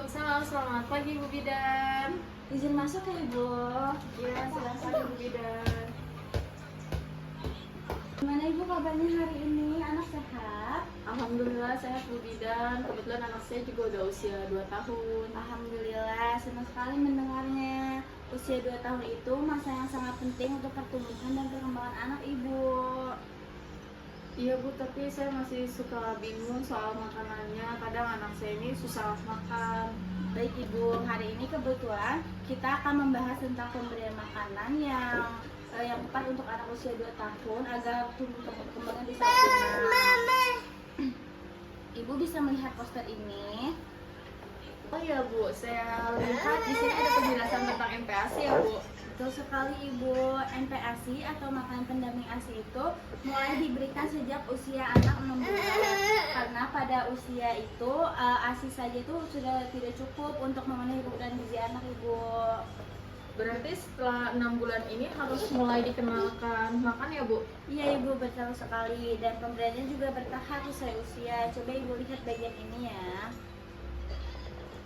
Waalaikumsalam, selamat pagi Bu Bidan. Izin masuk ya Ibu. Ya, silakan Bu Bidan. Gimana Ibu kabarnya hari ini? Anak sehat? Alhamdulillah sehat Bu Bidan. Kebetulan anak saya juga udah usia 2 tahun. Alhamdulillah, senang sekali mendengarnya. Usia 2 tahun itu masa yang sangat penting untuk pertumbuhan dan perkembangan anak Ibu. Iya Bu, tapi saya masih suka bingung soal makanannya. Kadang anak saya ini susah makan. Baik Ibu, hari ini kebetulan kita akan membahas tentang pemberian makanan yang tepat untuk anak usia 2 tahun agar tumbuh perkembangan bisa optimal. Ibu bisa melihat poster ini. Oh iya Bu, saya lihat di sini ada penjelasan tentang MPASI ya Bu. Betul sekali Ibu, NPASI atau makanan pendamping ASI itu mulai diberikan sejak usia anak 6 bulan. Karena pada usia itu ASI saja itu sudah tidak cukup untuk memenuhi kebutuhan gizi anak Ibu. Berarti setelah 6 bulan ini harus mulai dikenalkan makan ya Bu? Iya Ibu, betul sekali. Dan pemberiannya juga bertahap sesuai usia. Coba Ibu lihat bagian ini ya.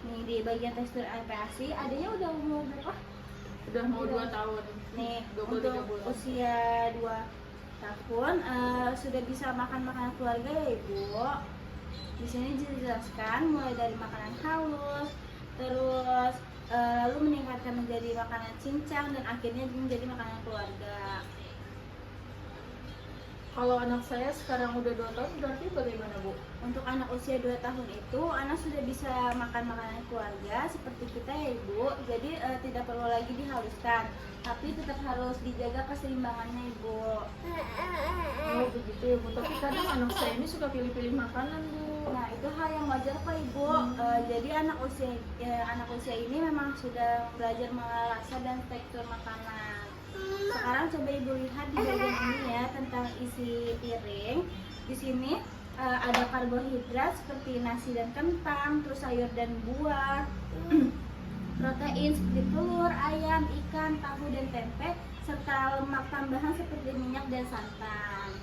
Nih di bagian tekstur NPASI adanya udah umur berapa? Udah mau 2 tahun. Nih, 23 untuk bulan. usia 2 tahun sudah bisa makan makanan keluarga ya Ibu. Di sini dijelaskan mulai dari makanan halus, terus lalu meningkatkan menjadi makanan cincang dan akhirnya menjadi makanan keluarga. Kalau anak saya sekarang udah 2 tahun, berarti bagaimana Bu? Untuk anak usia 2 tahun itu, anak sudah bisa makan makanan keluarga seperti kita ya Ibu. Jadi tidak perlu lagi dihaluskan, tapi tetap harus dijaga keseimbangannya Ibu. Oh begitu ya Bu, tapi kadang anak saya ini suka pilih-pilih makanan Bu. Nah itu hal yang wajar kok Ibu. Jadi anak usia ini memang sudah belajar mengenal rasa dan tekstur makanan. Sekarang coba Ibu lihat di bagian ini ya tentang isi piring. Di sini ada karbohidrat seperti nasi dan kentang, terus sayur dan buah, protein seperti telur, ayam, ikan, tahu dan tempe, serta lemak tambahan seperti minyak dan santan.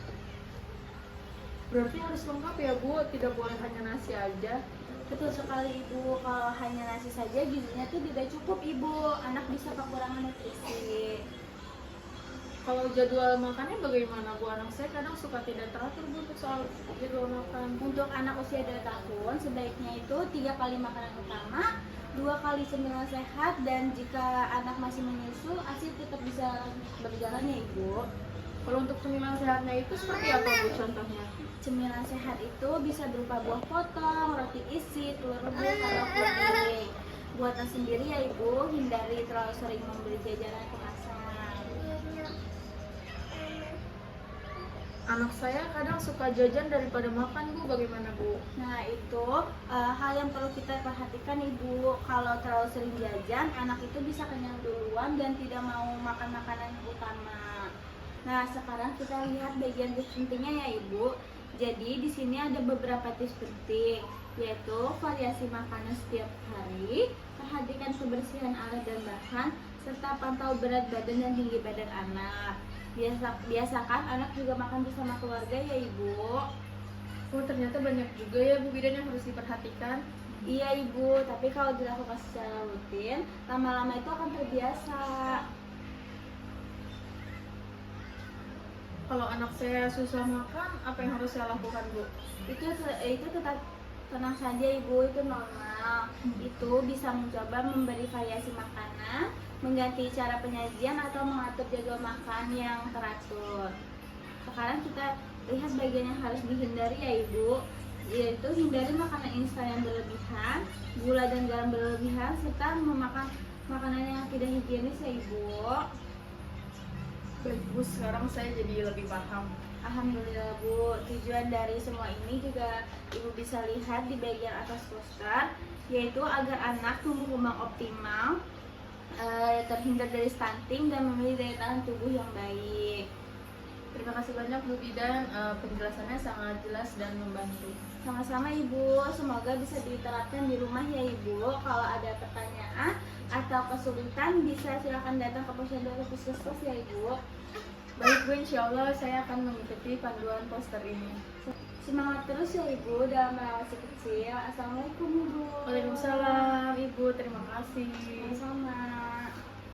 Berarti harus lengkap ya Bu, tidak boleh hanya nasi aja. Betul sekali Ibu, kalau hanya nasi saja gizinya tuh tidak cukup Ibu, anak bisa kekurangan nutrisi. Kalau jadwal makannya bagaimana Bu? Anak saya kadang suka tidak teratur Bu untuk soal jadwal makan. Untuk anak usia 2 tahun sebaiknya itu 3 kali makanan utama, 2 kali cemilan sehat, dan jika anak masih menyusu, ASI tetap bisa berjalan ya Ibu. Kalau untuk cemilan sehatnya itu seperti apa Bu contohnya? Cemilan sehat itu bisa berupa buah potong, roti isi, telur rebus, atau puding. Buatan sendiri ya Ibu, hindari terlalu sering membeli jajanan kemasan. Anak saya kadang suka jajan daripada makan Bu, bagaimana Bu? Nah itu hal yang perlu kita perhatikan Ibu. Kalau terlalu sering jajan, anak itu bisa kenyang duluan dan tidak mau makan makanan yang utama. Nah sekarang kita lihat bagian tips pentingnya ya Ibu. Jadi di sini ada beberapa tips penting, yaitu variasi makanan setiap hari, perhatikan kebersihan alat dan bahan, serta pantau berat badan dan tinggi badan anak. Biasakan anak juga makan bersama keluarga ya Ibu. Oh ternyata banyak juga ya Bu Bidan yang harus diperhatikan. Iya Ibu, tapi kalau dilakukan secara rutin, lama-lama itu akan terbiasa. Kalau anak saya susah makan, apa yang harus saya lakukan Bu? Itu tetap tenang saja Ibu, itu normal. Itu bisa mencoba memberi variasi makanan, mengganti cara penyajian, atau mengatur jadwal makan yang teratur. Sekarang kita lihat bagian yang harus dihindari ya Ibu, yaitu hindari makanan instan yang berlebihan, gula dan garam berlebihan, serta memakan makanan yang tidak higienis ya Ibu. Baik Bu, sekarang saya jadi lebih paham. Alhamdulillah Bu, tujuan dari semua ini juga Ibu bisa lihat di bagian atas poster, yaitu agar anak tumbuh kembang optimal, terhindar dari stunting, dan memiliki daya tahan tubuh yang baik. Terima kasih banyak Bu Bidan, penjelasannya sangat jelas dan membantu. Sama-sama Ibu, semoga bisa diterapkan di rumah ya Ibu. Kalau ada pertanyaan atau kesulitan bisa silakan datang ke posyandu atau puskesmas ya Ibu. Baik Bu, insya Allah saya akan mengikuti panduan poster ini. Semangat terus ya Ibu dalam merawat si kecil. Assalamualaikum Ibu. Waalaikumsalam Ibu, terima kasih. Sama-sama.